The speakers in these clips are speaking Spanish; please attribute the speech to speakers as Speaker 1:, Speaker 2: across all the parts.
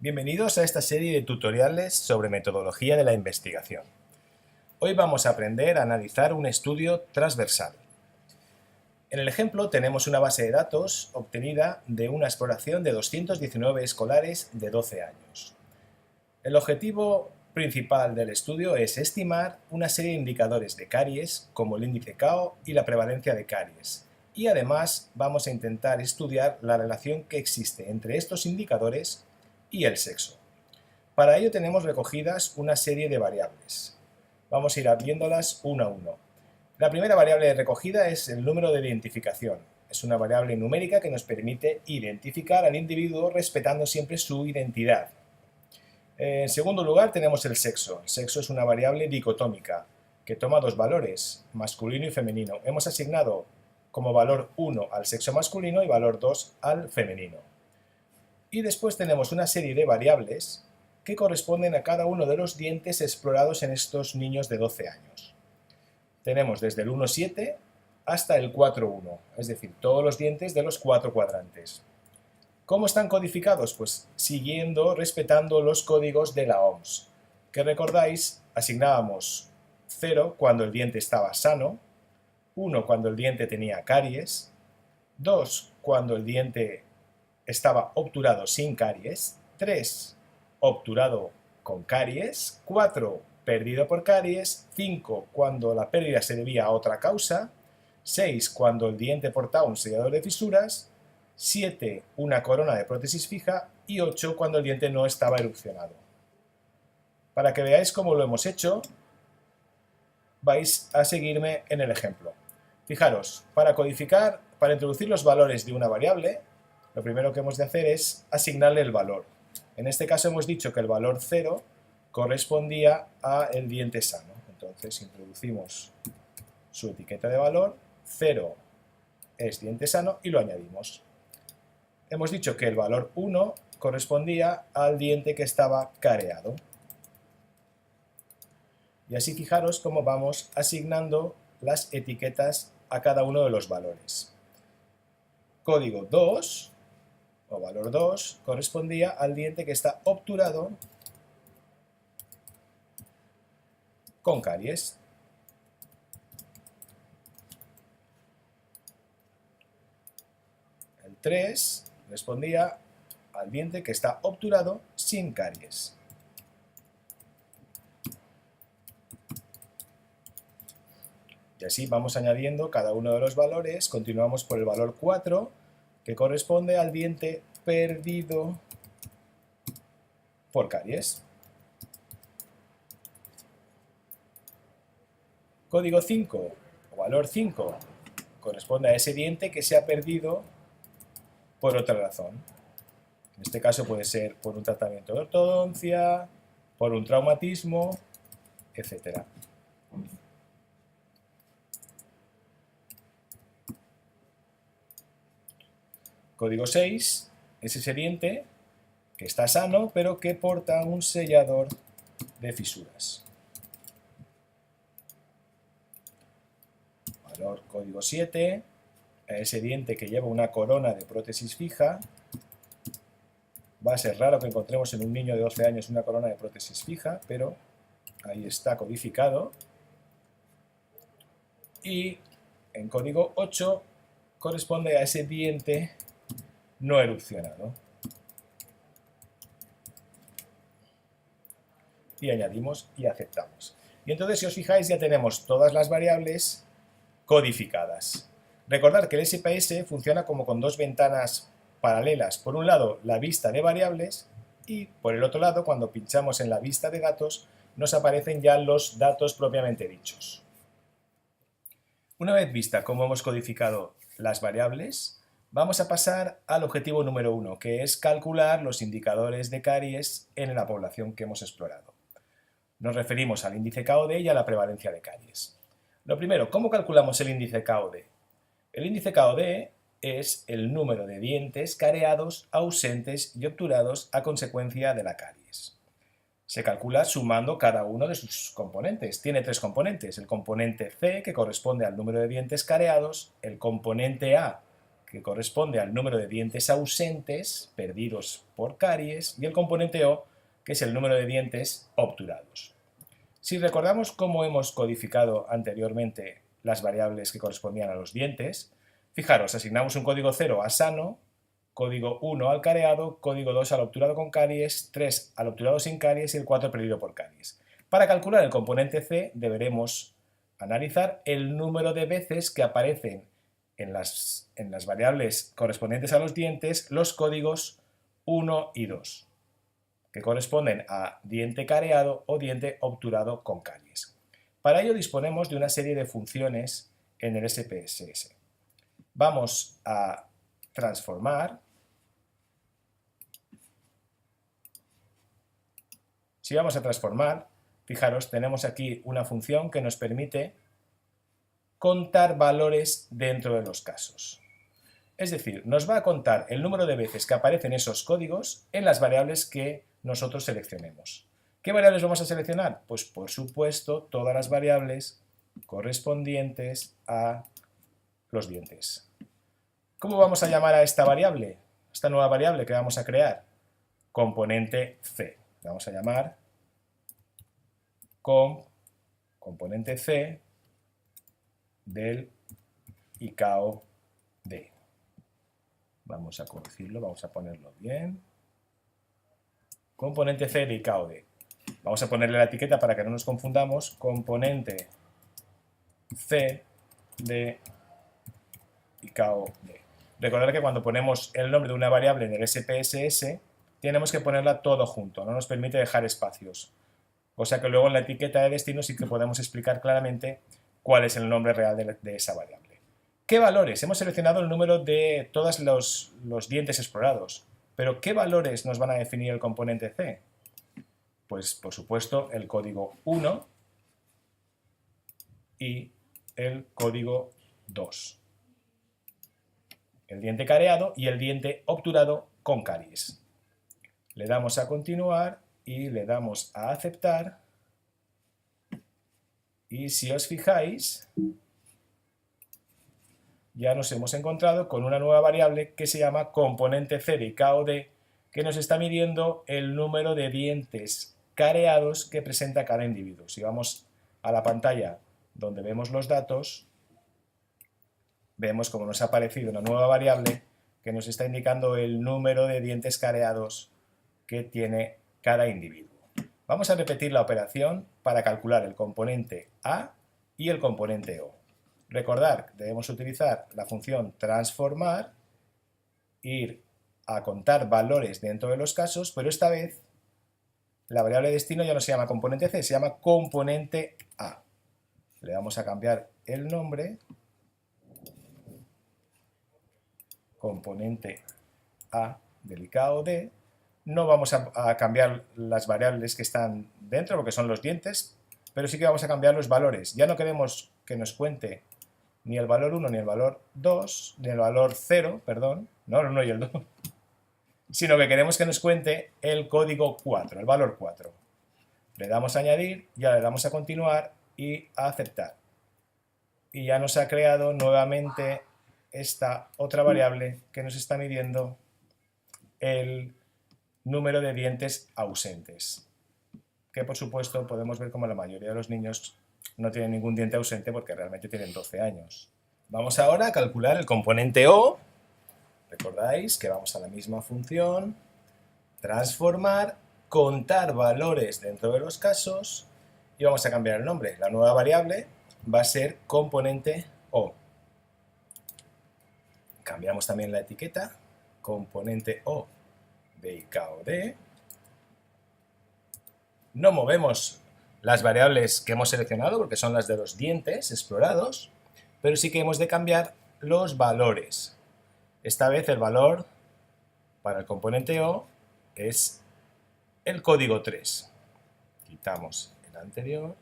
Speaker 1: Bienvenidos a esta serie de tutoriales sobre metodología de la investigación. Hoy vamos a aprender a analizar un estudio transversal. En el ejemplo tenemos una base de datos obtenida de una exploración de 219 escolares de 12 años. El objetivo principal del estudio es estimar una serie de indicadores de caries, como el índice CAO y la prevalencia de caries. Y además vamos a intentar estudiar la relación que existe entre estos indicadores y el sexo. Para ello tenemos recogidas una serie de variables. Vamos a ir viéndolas uno a uno. La primera variable recogida es el número de identificación. Es una variable numérica que nos permite identificar al individuo respetando siempre su identidad. En segundo lugar tenemos el sexo. El sexo es una variable dicotómica que toma dos valores, masculino y femenino. Hemos asignado como valor 1 al sexo masculino y valor 2 al femenino. Y después tenemos una serie de variables que corresponden a cada uno de los dientes explorados en estos niños de 12 años. Tenemos desde el 1,7 hasta el 4,1, es decir, todos los dientes de los 4 cuadrantes. ¿Cómo están codificados? Pues respetando los códigos de la OMS, que recordáis, asignábamos 0 cuando el diente estaba sano, 1 cuando el diente tenía caries, 2 cuando el diente estaba obturado sin caries, 3 obturado con caries, 4 perdido por caries, 5 cuando la pérdida se debía a otra causa, 6 cuando el diente portaba un sellador de fisuras, 7 una corona de prótesis fija y 8 cuando el diente no estaba erupcionado. Para que veáis cómo lo hemos hecho, vais a seguirme en el ejemplo. Fijaros, para introducir los valores de una variable, lo primero que hemos de hacer es asignarle el valor. En este caso hemos dicho que el valor 0 correspondía al diente sano. Entonces introducimos su etiqueta de valor, 0 es diente sano y lo añadimos. Hemos dicho que el valor 1 correspondía al diente que estaba careado. Y así fijaros cómo vamos asignando las etiquetas a cada uno de los valores. Código 2 o valor 2 correspondía al diente que está obturado con caries. El 3 respondía al diente que está obturado sin caries. Y así vamos añadiendo cada uno de los valores. Continuamos por el valor 4, que corresponde al diente perdido por caries. Código 5, o valor 5, corresponde a ese diente que se ha perdido por otra razón. En este caso puede ser por un tratamiento de ortodoncia, por un traumatismo, etc. Código 6 es ese diente que está sano pero que porta un sellador de fisuras. Valor código 7, ese diente que lleva una corona de prótesis fija. Va a ser raro que encontremos en un niño de 12 años una corona de prótesis fija, pero ahí está codificado. Y en código 8 corresponde a ese diente no erupcionado. Y añadimos y aceptamos. Y entonces, si os fijáis, ya tenemos todas las variables codificadas. Recordad que el SPSS funciona como con dos ventanas paralelas. Por un lado, la vista de variables y por el otro lado, cuando pinchamos en la vista de datos, nos aparecen ya los datos propiamente dichos. Una vez vista cómo hemos codificado las variables, vamos a pasar al objetivo número 1, que es calcular los indicadores de caries en la población que hemos explorado. Nos referimos al índice KOD y a la prevalencia de caries. Lo primero, ¿cómo calculamos el índice KOD? El índice KOD es el número de dientes careados, ausentes y obturados a consecuencia de la caries. Se calcula sumando cada uno de sus componentes. Tiene tres componentes. El componente C, que corresponde al número de dientes careados, el componente A, que corresponde al número de dientes ausentes, perdidos por caries, y el componente O, que es el número de dientes obturados. Si recordamos cómo hemos codificado anteriormente las variables que correspondían a los dientes, fijaros, asignamos un código 0 a sano, código 1 al careado, código 2 al obturado con caries, 3 al obturado sin caries y el 4 perdido por caries. Para calcular el componente C deberemos analizar el número de veces que aparecen en las variables correspondientes a los dientes los códigos 1 y 2, que corresponden a diente careado o diente obturado con caries. Para ello disponemos de una serie de funciones en el SPSS. Vamos a transformar. Si vamos a transformar, fijaros, tenemos aquí una función que nos permite contar valores dentro de los casos. Es decir, nos va a contar el número de veces que aparecen esos códigos en las variables que nosotros seleccionemos. ¿Qué variables vamos a seleccionar? Pues por supuesto todas las variables correspondientes a los dientes. ¿Cómo vamos a llamar a esta variable? Esta nueva variable que vamos a crear. Componente C. Vamos a llamar componente C del ICAO D. Vamos a corregirlo, vamos a ponerlo bien. Componente C del ICAO D. Vamos a ponerle la etiqueta para que no nos confundamos. Componente C de ICAO D. Recordad que cuando ponemos el nombre de una variable en el SPSS, tenemos que ponerla todo junto, no nos permite dejar espacios. O sea que luego en la etiqueta de destino sí que podemos explicar claramente cuál es el nombre real de esa variable. ¿Qué valores? Hemos seleccionado el número de todos los dientes explorados, pero ¿qué valores nos van a definir el componente C? Pues por supuesto el código 1 y el código 2. El diente careado y el diente obturado con caries. Le damos a continuar y le damos a aceptar. Y si os fijáis, ya nos hemos encontrado con una nueva variable que se llama componente C de ICAO D, que nos está midiendo el número de dientes careados que presenta cada individuo. Si vamos a la pantalla donde vemos los datos, vemos como nos ha aparecido una nueva variable que nos está indicando el número de dientes careados que tiene cada individuo. Vamos a repetir la operación para calcular el componente A y el componente O. Recordad que debemos utilizar la función transformar, ir a contar valores dentro de los casos, pero esta vez la variable de destino ya no se llama componente C, se llama componente A. Le vamos a cambiar el nombre, componente A del ICAO D. No vamos a cambiar las variables que están dentro porque son los dientes, pero sí que vamos a cambiar los valores. Ya no queremos que nos cuente ni el valor 1 ni el valor 2, ni el valor 0, perdón, no el 1 y el 2, sino que queremos que nos cuente el código 4, el valor 4. Le damos a añadir, ya le damos a continuar y a aceptar. Y ya nos ha creado nuevamente esta otra variable que nos está midiendo el número de dientes ausentes, que por supuesto podemos ver como la mayoría de los niños no tienen ningún diente ausente porque realmente tienen 12 años. Vamos ahora a calcular el componente O. Recordáis que vamos a la misma función, transformar, contar valores dentro de los casos y vamos a cambiar el nombre. La nueva variable va a ser componente O. Cambiamos también la etiqueta, componente O de ICAO D. No movemos las variables que hemos seleccionado porque son las de los dientes explorados, pero sí que hemos de cambiar los valores. Esta vez el valor para el componente O es el código 3. Quitamos el anterior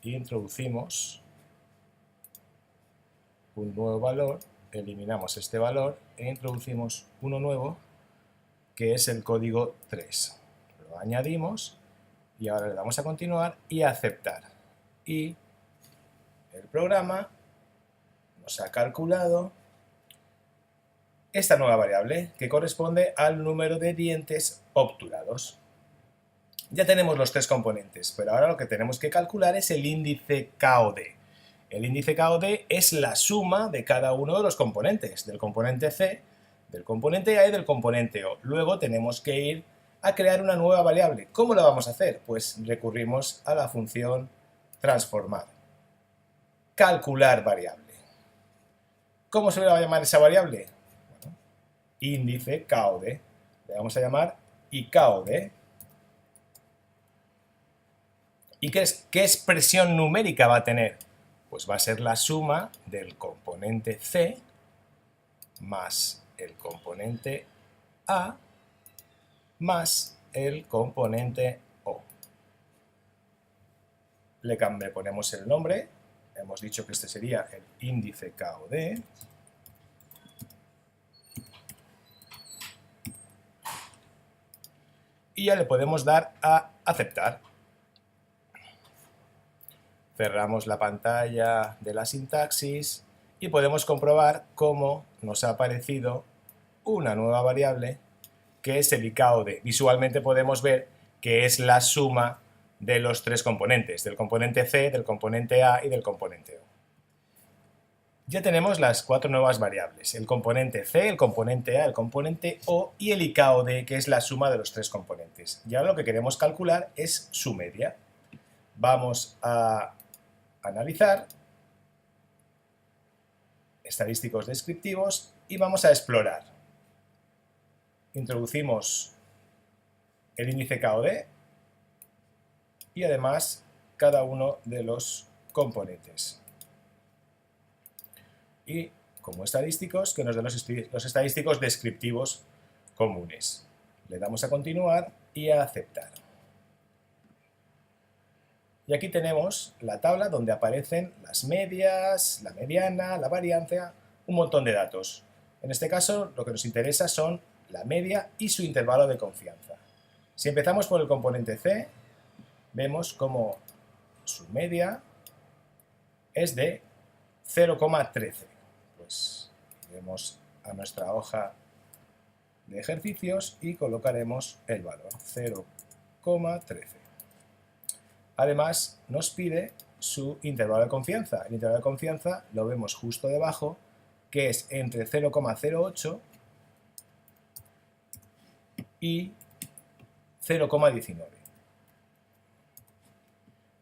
Speaker 1: y introducimos un nuevo valor, eliminamos este valor e introducimos uno nuevo que es el código 3. Lo añadimos y ahora le damos a continuar y a aceptar. Y el programa nos ha calculado esta nueva variable que corresponde al número de dientes obturados. Ya tenemos los tres componentes, pero ahora lo que tenemos que calcular es el índice KOD. El índice KOD es la suma de cada uno de los componentes, del componente C, del componente A y del componente O. Luego tenemos que ir a crear una nueva variable. ¿Cómo lo vamos a hacer? Pues recurrimos a la función transformar. Calcular variable. ¿Cómo se le va a llamar esa variable? Bueno, índice KOD. Le vamos a llamar IKOD. ¿Y qué expresión numérica va a tener? Pues va a ser la suma del componente C más el componente A más el componente O. Le ponemos el nombre, hemos dicho que este sería el índice KOD. Y ya le podemos dar a aceptar. Cerramos la pantalla de la sintaxis y podemos comprobar cómo nos ha aparecido una nueva variable que es el IKOD. Visualmente podemos ver que es la suma de los tres componentes, del componente C, del componente A y del componente O. Ya tenemos las cuatro nuevas variables, el componente C, el componente A, el componente O y el IKOD, que es la suma de los tres componentes. Y ahora lo que queremos calcular es su media. Vamos a analizar, estadísticos descriptivos y vamos a explorar. Introducimos el índice KOD y además cada uno de los componentes. Y como estadísticos, que nos den los estadísticos descriptivos comunes. Le damos a continuar y a aceptar. Y aquí tenemos la tabla donde aparecen las medias, la mediana, la varianza, un montón de datos. En este caso, lo que nos interesa son la media y su intervalo de confianza. Si empezamos por el componente C, vemos como su media es de 0,13. Pues iremos a nuestra hoja de ejercicios y colocaremos el valor 0,13. Además, nos pide su intervalo de confianza. El intervalo de confianza lo vemos justo debajo, que es entre 0,08 y 0,19.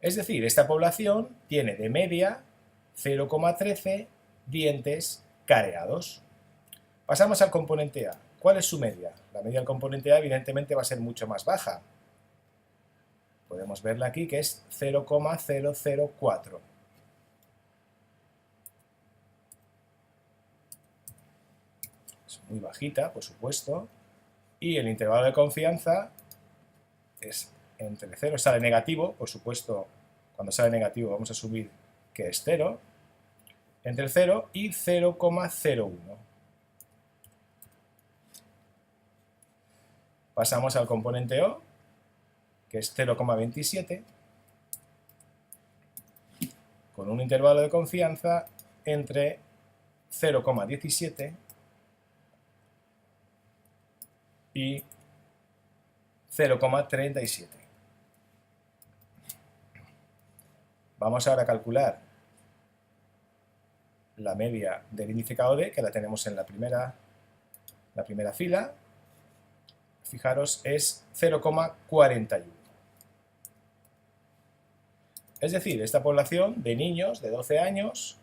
Speaker 1: Es decir, esta población tiene de media 0,13 dientes careados. Pasamos al componente A. ¿Cuál es su media? La media del componente A evidentemente va a ser mucho más baja. Podemos verla aquí, que es 0,004. Es muy bajita, por supuesto. Y el intervalo de confianza es entre 0, sale negativo, por supuesto, cuando sale negativo vamos a asumir que es 0, entre el 0 y 0,01. Pasamos al componente O, que es 0,27, con un intervalo de confianza entre 0,17 y 0,37. Vamos ahora a calcular la media del índice KOD, que la tenemos en la primera fila. Fijaros, es 0,41. Es decir, esta población de niños de 12 años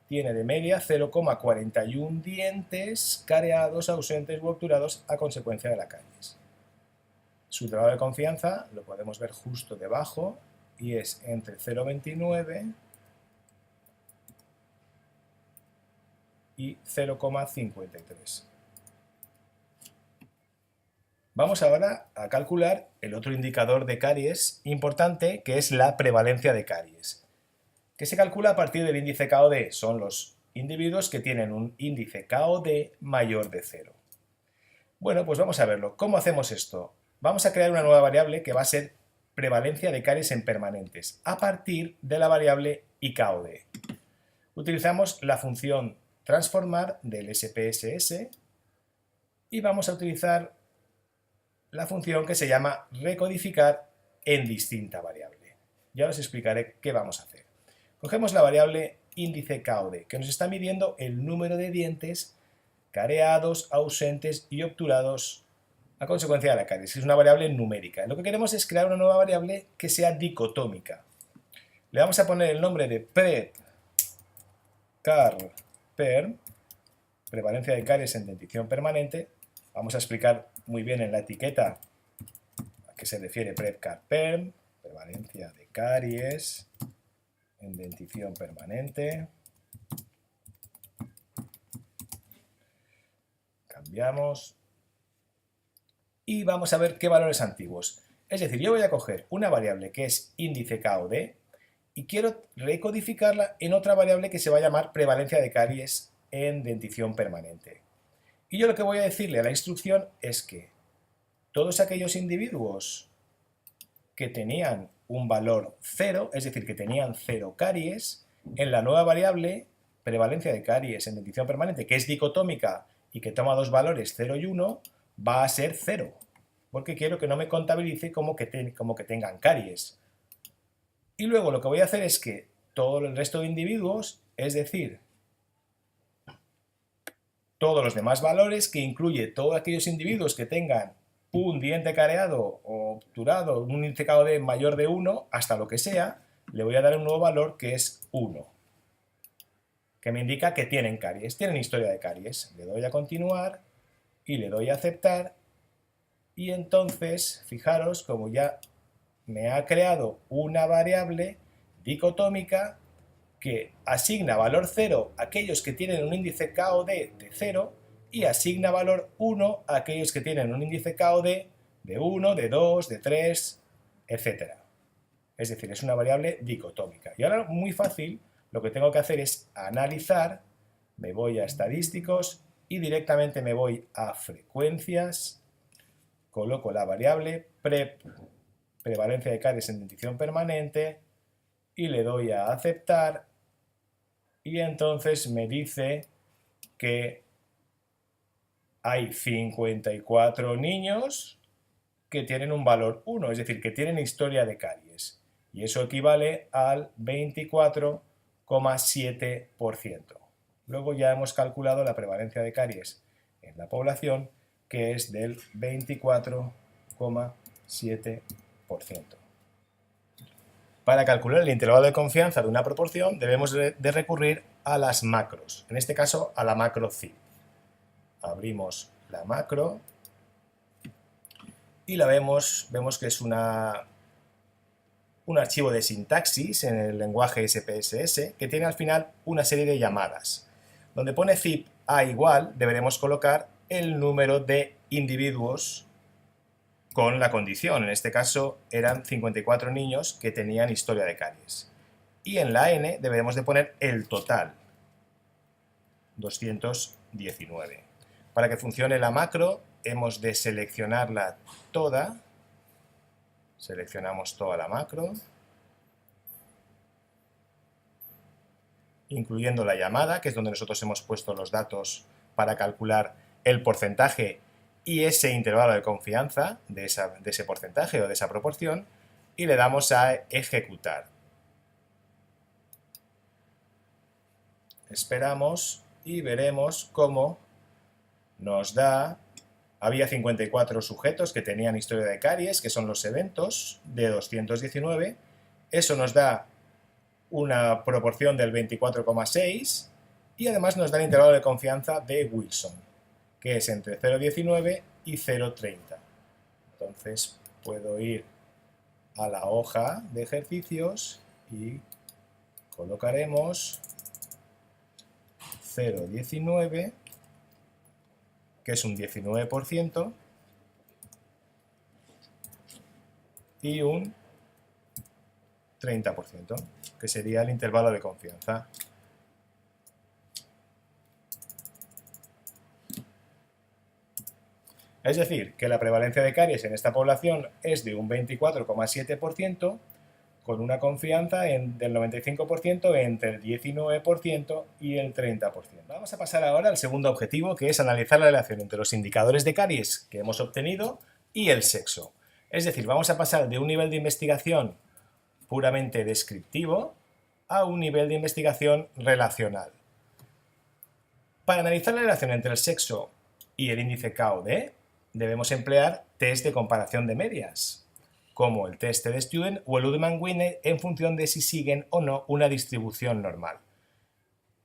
Speaker 1: tiene de media 0,41 dientes careados, ausentes u obturados a consecuencia de la caries. Su intervalo de confianza lo podemos ver justo debajo y es entre 0,29 y 0,53. Vamos ahora a calcular el otro indicador de caries importante, que es la prevalencia de caries, que se calcula a partir del índice KOD. Son los individuos que tienen un índice KOD mayor de 0. Bueno, pues vamos a verlo. ¿Cómo hacemos esto? Vamos a crear una nueva variable que va a ser prevalencia de caries en permanentes, a partir de la variable IKOD. Utilizamos la función transformar del SPSS y vamos a utilizar la función que se llama recodificar en distinta variable. Ya os explicaré qué vamos a hacer. Cogemos la variable índice KOD, que nos está midiendo el número de dientes careados, ausentes y obturados a consecuencia de la caries. Es una variable numérica. Lo que queremos es crear una nueva variable que sea dicotómica. Le vamos a poner el nombre de PREP-CAR-PERM, prevalencia de caries en dentición permanente. Vamos a explicar muy bien en la etiqueta a qué se refiere PREP-CAR-PERM, prevalencia de caries en dentición permanente. Cambiamos. Y vamos a ver qué valores antiguos. Es decir, yo voy a coger una variable que es índice KOD y quiero recodificarla en otra variable que se va a llamar prevalencia de caries en dentición permanente. Y yo lo que voy a decirle a la instrucción es que todos aquellos individuos que tenían un valor 0, es decir, que tenían 0 caries, en la nueva variable prevalencia de caries en dentición permanente, que es dicotómica y que toma dos valores 0 y 1, va a ser 0, porque quiero que no me contabilice como que tengan caries. Y luego lo que voy a hacer es que todo el resto de individuos, es decir, todos los demás valores, que incluye todos aquellos individuos que tengan un diente careado o obturado, un índice KOD mayor de 1, hasta lo que sea, le voy a dar un nuevo valor que es 1, que me indica que tienen caries, tienen historia de caries. Le doy a continuar y le doy a aceptar y entonces, fijaros, como ya me ha creado una variable dicotómica que asigna valor 0 a aquellos que tienen un índice KOD de 0 y asigna valor 1 a aquellos que tienen un índice KOD de 1, de 2, de 3, etc. Es decir, es una variable dicotómica. Y ahora, muy fácil, lo que tengo que hacer es analizar, me voy a estadísticos y directamente me voy a frecuencias, coloco la variable prevalencia de caries en dentición permanente y le doy a aceptar y entonces me dice que hay 54 niños que tienen un valor 1, es decir, que tienen historia de caries. Y eso equivale al 24,7%. Luego ya hemos calculado la prevalencia de caries en la población, que es del 24,7%. Para calcular el intervalo de confianza de una proporción debemos de recurrir a las macros, en este caso a la macro zip. Abrimos la macro y la vemos que es un archivo de sintaxis en el lenguaje SPSS que tiene al final una serie de llamadas. Donde pone zip a igual deberemos colocar el número de individuos con la condición. En este caso eran 54 niños que tenían historia de caries. Y en la n deberemos de poner el total, 219. Para que funcione la macro hemos de seleccionarla toda. Seleccionamos toda la macro, incluyendo la llamada, que es donde nosotros hemos puesto los datos para calcular el porcentaje y ese intervalo de confianza de ese porcentaje o de esa proporción, y le damos a ejecutar. Esperamos y veremos cómo nos da. Había 54 sujetos que tenían historia de caries, que son los eventos, de 219. Eso nos da una proporción del 24,6 y además nos da el intervalo de confianza de Wilson, que es entre 0,19 y 0,30. Entonces puedo ir a la hoja de ejercicios y colocaremos 0,19, que es un 19%, y un 30%, que sería el intervalo de confianza. Es decir, que la prevalencia de caries en esta población es de un 24,7%, con una confianza del 95% entre el 19% y el 30%. Vamos a pasar ahora al segundo objetivo, que es analizar la relación entre los indicadores de caries que hemos obtenido y el sexo. Es decir, vamos a pasar de un nivel de investigación puramente descriptivo a un nivel de investigación relacional. Para analizar la relación entre el sexo y el índice KOD, debemos emplear test de comparación de medias, como el test de Student o el Udman-Wine, en función de si siguen o no una distribución normal.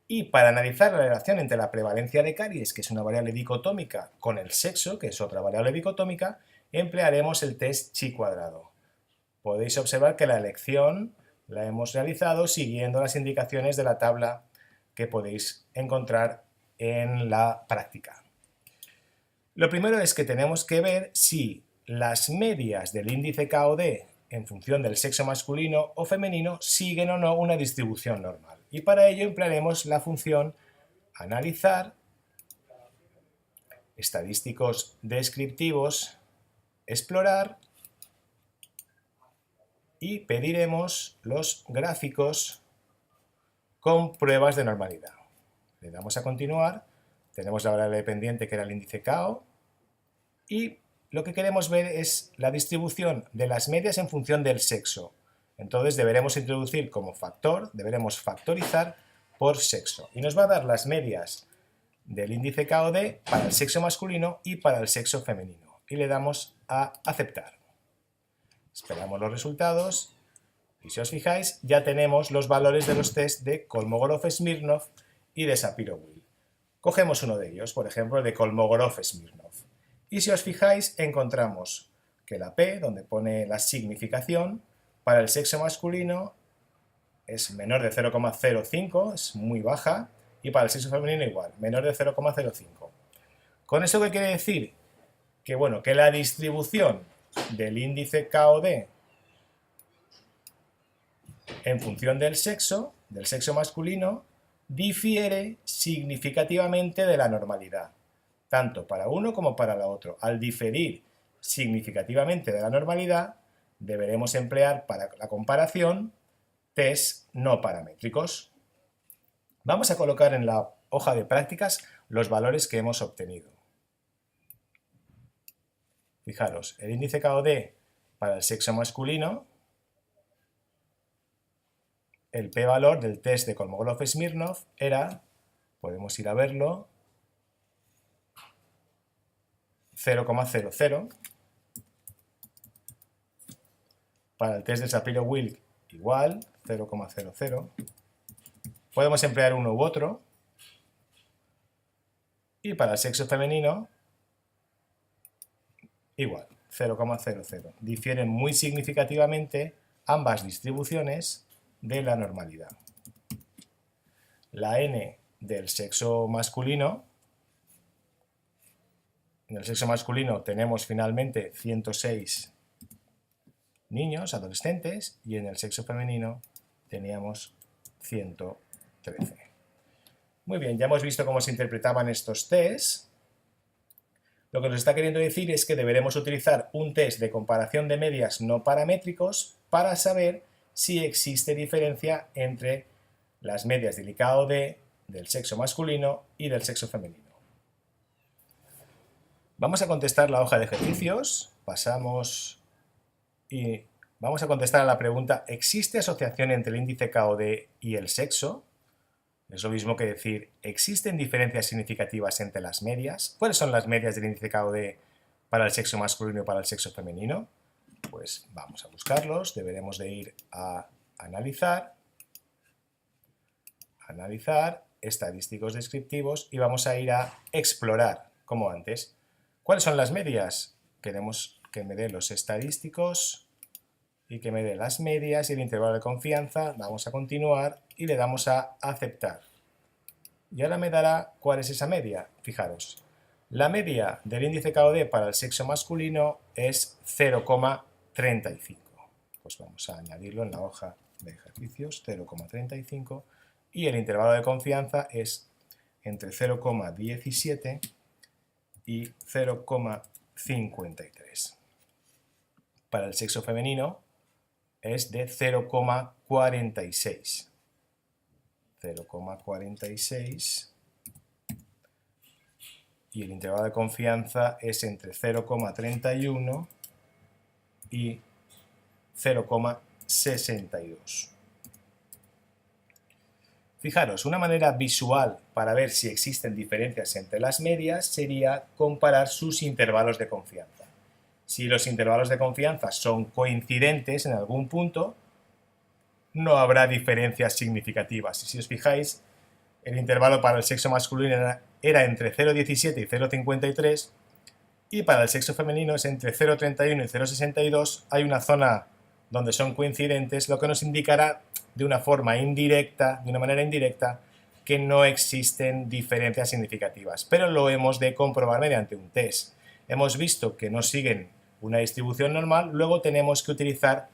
Speaker 1: Y para analizar la relación entre la prevalencia de caries, que es una variable dicotómica, con el sexo, que es otra variable dicotómica, emplearemos el test chi-cuadrado. Podéis observar que la elección la hemos realizado siguiendo las indicaciones de la tabla que podéis encontrar en la práctica. Lo primero es que tenemos que ver si las medias del índice KOD en función del sexo masculino o femenino siguen o no una distribución normal. Y para ello emplearemos la función analizar, estadísticos descriptivos, explorar, y pediremos los gráficos con pruebas de normalidad. Le damos a continuar, tenemos la variable dependiente que era el índice KO y lo que queremos ver es la distribución de las medias en función del sexo. Entonces deberemos introducir como factor, deberemos factorizar por sexo y nos va a dar las medias del índice KOD para el sexo masculino y para el sexo femenino y le damos a aceptar. Esperamos los resultados y si os fijáis ya tenemos los valores de los test de Kolmogorov-Smirnov y de Shapiro-Wilk. Cogemos uno de ellos, por ejemplo el de Kolmogorov-Smirnov. Y si os fijáis encontramos que la P, donde pone la significación, para el sexo masculino es menor de 0,05, es muy baja, y para el sexo femenino igual, menor de 0,05. ¿Con eso qué quiere decir? Que bueno, que la distribución del índice KOD en función del sexo masculino, difiere significativamente de la normalidad, tanto para uno como para el otro. Al diferir significativamente de la normalidad, deberemos emplear para la comparación test no paramétricos. Vamos a colocar en la hoja de prácticas los valores que hemos obtenido. Fijaros, el índice KOD para el sexo masculino, el p-valor del test de Kolmogorov-Smirnov era, podemos ir a verlo, 0,00. Para el test de Shapiro-Wilk igual, 0,00. Podemos emplear uno u otro. Y para el sexo femenino, igual, 0,00. Difieren muy significativamente ambas distribuciones de la normalidad. La n del sexo masculino, en el sexo masculino tenemos finalmente 106 niños, adolescentes, y en el sexo femenino teníamos 113. Muy bien, ya hemos visto cómo se interpretaban estos tests. Lo que nos está queriendo decir es que deberemos utilizar un test de comparación de medias no paramétricos para saber si existe diferencia entre las medias del KOD del sexo masculino y del sexo femenino. Vamos a contestar la hoja de ejercicios, pasamos y vamos a contestar a la pregunta ¿existe asociación entre el índice KOD y el sexo? Es lo mismo que decir ¿existen diferencias significativas entre las medias? ¿Cuáles son las medias del índice KOD para el sexo masculino y para el sexo femenino? Pues vamos a buscarlos, deberemos de ir a analizar, estadísticos descriptivos y vamos a ir a explorar, como antes. ¿Cuáles son las medias? Queremos que me dé los estadísticos y que me dé las medias y el intervalo de confianza. Vamos a continuar y le damos a aceptar. Y ahora me dará cuál es esa media. Fijaros, la media del índice KOD para el sexo masculino es 0,35. Pues vamos a añadirlo en la hoja de ejercicios, 0,35, y el intervalo de confianza es entre 0,17 y 0,53. Para el sexo femenino es de 0,46. 0,46 y el intervalo de confianza es entre 0,31 y 0,62. Fijaros, una manera visual para ver si existen diferencias entre las medias sería comparar sus intervalos de confianza. Si los intervalos de confianza son coincidentes en algún punto, no habrá diferencias significativas. Y si os fijáis, el intervalo para el sexo masculino era entre 0,17 y 0,53 y para el sexo femenino es entre 0,31 y 0,62. Hay una zona donde son coincidentes, lo que nos indicará de una forma indirecta, de una manera indirecta, que no existen diferencias significativas, pero lo hemos de comprobar mediante un test. Hemos visto que no siguen una distribución normal, luego tenemos que utilizar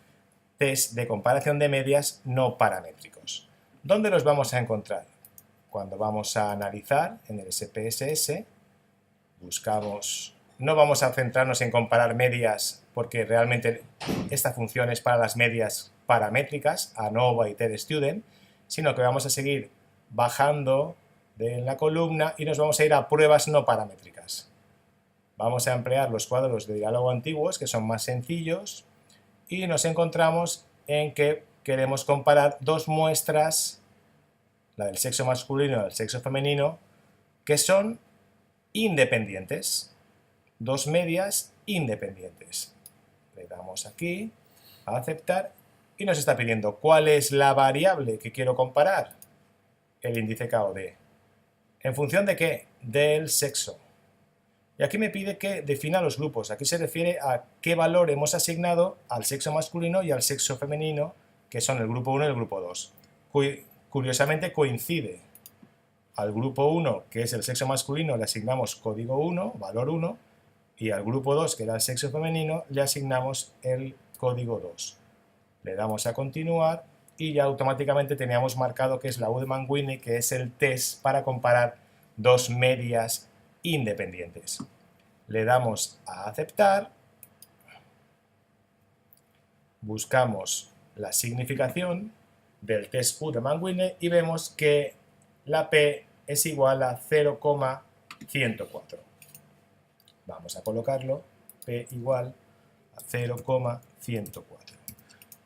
Speaker 1: test de comparación de medias no paramétricos. ¿Dónde los vamos a encontrar? Cuando vamos a analizar en el SPSS, buscamos, no vamos a centrarnos en comparar medias porque realmente esta función es para las medias paramétricas, ANOVA y TED-Student, sino que vamos a seguir bajando de la columna y nos vamos a ir a pruebas no paramétricas. Vamos a emplear los cuadros de diálogo antiguos, que son más sencillos, y nos encontramos en que queremos comparar dos muestras, la del sexo masculino y la del sexo femenino, que son independientes, dos medias independientes. Le damos aquí a aceptar y nos está pidiendo cuál es la variable que quiero comparar, el índice KOD. ¿En función de qué? Del sexo. Y aquí me pide que defina los grupos. Aquí se refiere a qué valor hemos asignado al sexo masculino y al sexo femenino, que son el grupo 1 y el grupo 2. Curiosamente coincide. Al grupo 1, que es el sexo masculino, le asignamos código 1, valor 1, y al grupo 2, que era el sexo femenino, le asignamos el código 2. Le damos a continuar y ya automáticamente teníamos marcado que es la Udman-Whinney, que es el test para comparar dos medias independientes. Le damos a aceptar, buscamos la significación del test Udman-Whinney y vemos que la P es igual a 0,104. Vamos a colocarlo, P igual a 0,104.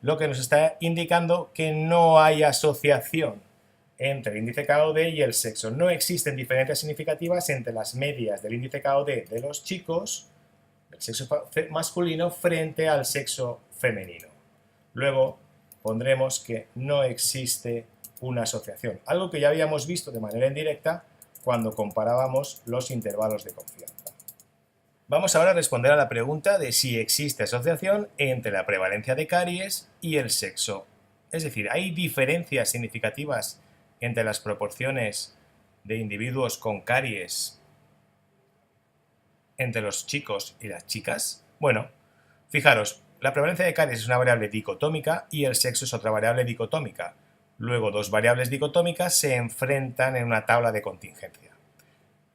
Speaker 1: Lo que nos está indicando que no hay asociación entre el índice KOD y el sexo. No existen diferencias significativas entre las medias del índice KOD de los chicos, del sexo masculino, frente al sexo femenino. Luego pondremos que no existe una asociación, algo que ya habíamos visto de manera indirecta cuando comparábamos los intervalos de confianza. Vamos ahora a responder a la pregunta de si existe asociación entre la prevalencia de caries y el sexo. Es decir, ¿hay diferencias significativas entre las proporciones de individuos con caries entre los chicos y las chicas? Bueno, fijaros, la prevalencia de caries es una variable dicotómica y el sexo es otra variable dicotómica. Luego, dos variables dicotómicas se enfrentan en una tabla de contingencia.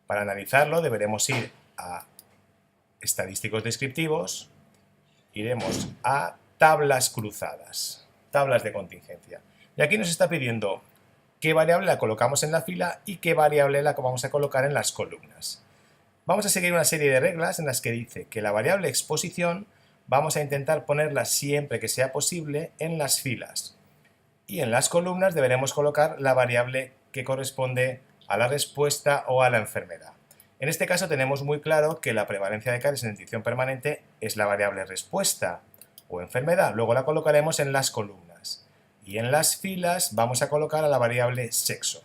Speaker 1: Para analizarlo deberemos ir a estadísticos descriptivos, iremos a tablas cruzadas, tablas de contingencia. Y aquí nos está pidiendo qué variable la colocamos en la fila y qué variable la vamos a colocar en las columnas. Vamos a seguir una serie de reglas en las que dice que la variable exposición vamos a intentar ponerla siempre que sea posible en las filas. Y en las columnas deberemos colocar la variable que corresponde a la respuesta o a la enfermedad. En este caso tenemos muy claro que la prevalencia de caries en extinción permanente es la variable respuesta o enfermedad. Luego la colocaremos en las columnas. Y en las filas vamos a colocar a la variable sexo.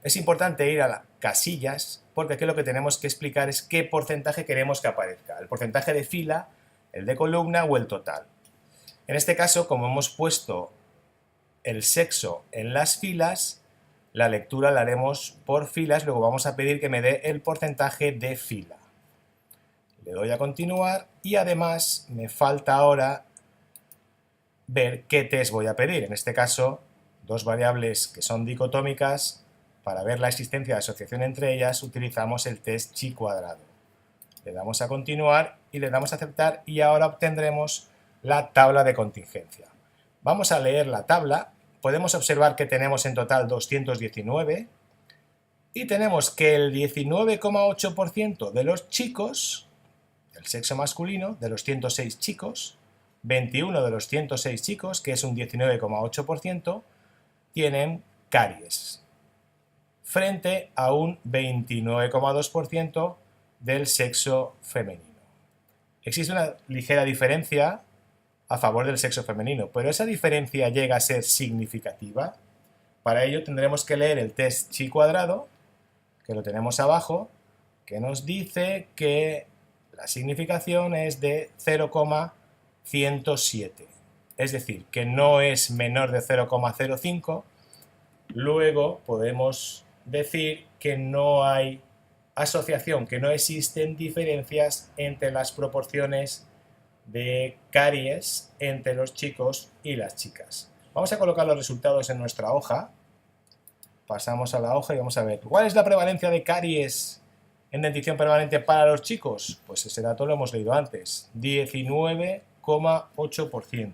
Speaker 1: Es importante ir a las casillas porque aquí lo que tenemos que explicar es qué porcentaje queremos que aparezca. El porcentaje de fila, el de columna o el total. En este caso, como hemos puesto el sexo en las filas, la lectura la haremos por filas, luego vamos a pedir que me dé el porcentaje de fila. Le doy a continuar y además me falta ahora ver qué test voy a pedir. En este caso, dos variables que son dicotómicas, para ver la existencia de asociación entre ellas utilizamos el test chi cuadrado. Le damos a continuar y le damos a aceptar y ahora obtendremos la tabla de contingencia. Vamos a leer la tabla. Podemos observar que tenemos en total 219 y tenemos que el 19,8% de los chicos, del sexo masculino, de los 106 chicos, 21 de los 106 chicos, que es un 19,8%, tienen caries, frente a un 29,2% del sexo femenino. Existe una ligera diferencia a favor del sexo femenino, pero esa diferencia llega a ser significativa. Para ello tendremos que leer el test chi cuadrado, que lo tenemos abajo, que nos dice que la significación es de 0,107, es decir, que no es menor de 0,05. Luego podemos decir que no hay asociación, que no existen diferencias entre las proporciones de caries entre los chicos y las chicas. Vamos a colocar los resultados en nuestra hoja. Pasamos a la hoja y vamos a ver ¿cuál es la prevalencia de caries en dentición permanente para los chicos? Pues ese dato lo hemos leído antes, 19,8%.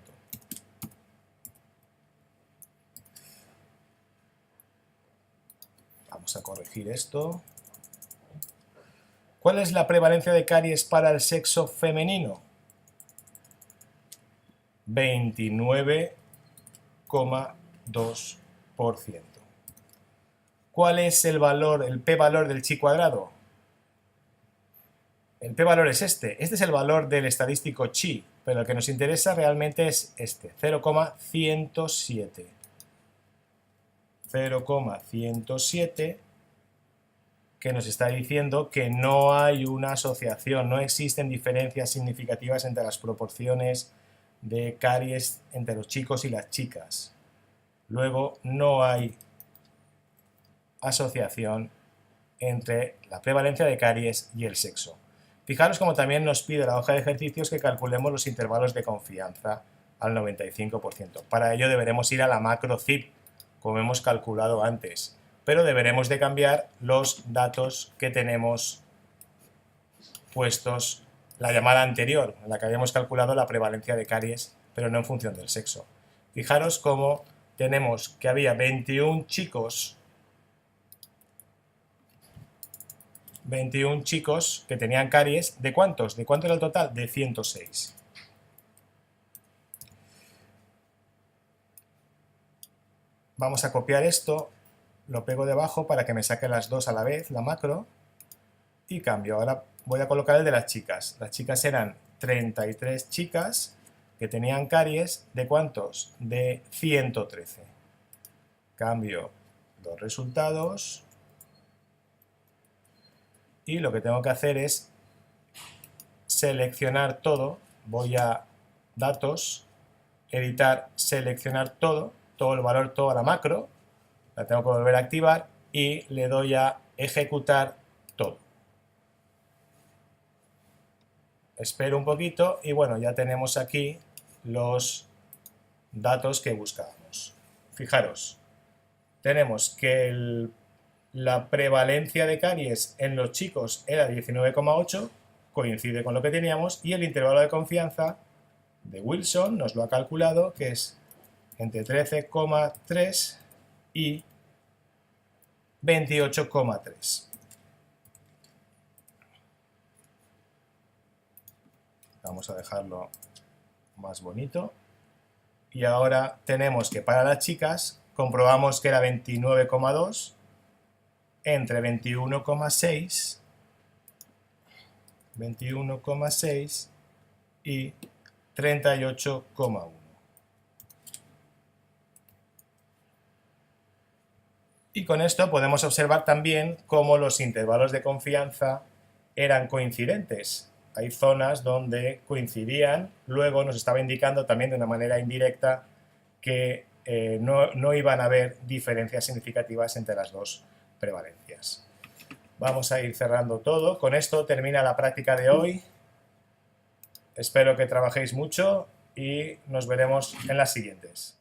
Speaker 1: Vamos a corregir esto. ¿Cuál es la prevalencia de caries para el sexo femenino? 29,2%. ¿Cuál es el valor, el p-valor del chi cuadrado? El p-valor es este. Este es el valor del estadístico chi, pero el que nos interesa realmente es este, 0,107. 0,107, que nos está diciendo que no hay una asociación, no existen diferencias significativas entre las proporciones de caries entre los chicos y las chicas. Luego, no hay asociación entre la prevalencia de caries y el sexo. Fijaros como también nos pide la hoja de ejercicios que calculemos los intervalos de confianza al 95%. Para ello deberemos ir a la macro CIP, como hemos calculado antes, pero deberemos de cambiar los datos que tenemos puestos la llamada anterior, en la que habíamos calculado la prevalencia de caries, pero no en función del sexo. Fijaros cómo tenemos que había 21 chicos que tenían caries. ¿De cuántos? ¿De cuánto era el total? De 106. Vamos a copiar esto, lo pego debajo para que me saque las dos a la vez, la macro, y cambio. Ahora voy a colocar el de las chicas. Las chicas eran 33 chicas que tenían caries. ¿De cuántos? De 113. Cambio los resultados y lo que tengo que hacer es seleccionar todo. Voy a datos, editar, seleccionar todo el valor, toda la macro, la tengo que volver a activar y le doy a ejecutar todo. Espero un poquito y bueno, ya tenemos aquí los datos que buscábamos. Fijaros, tenemos que la prevalencia de caries en los chicos era 19,8, coincide con lo que teníamos, y el intervalo de confianza de Wilson nos lo ha calculado, que es entre 13,3 y 28,3. Vamos a dejarlo más bonito. Y ahora tenemos que para las chicas comprobamos que era 29,2 entre 21,6 y 38,1. Y con esto podemos observar también cómo los intervalos de confianza eran coincidentes. Hay zonas donde coincidían, luego nos estaba indicando también de una manera indirecta que no iban a haber diferencias significativas entre las dos prevalencias. Vamos a ir cerrando todo. Con esto termina la práctica de hoy. Espero que trabajéis mucho y nos veremos en las siguientes.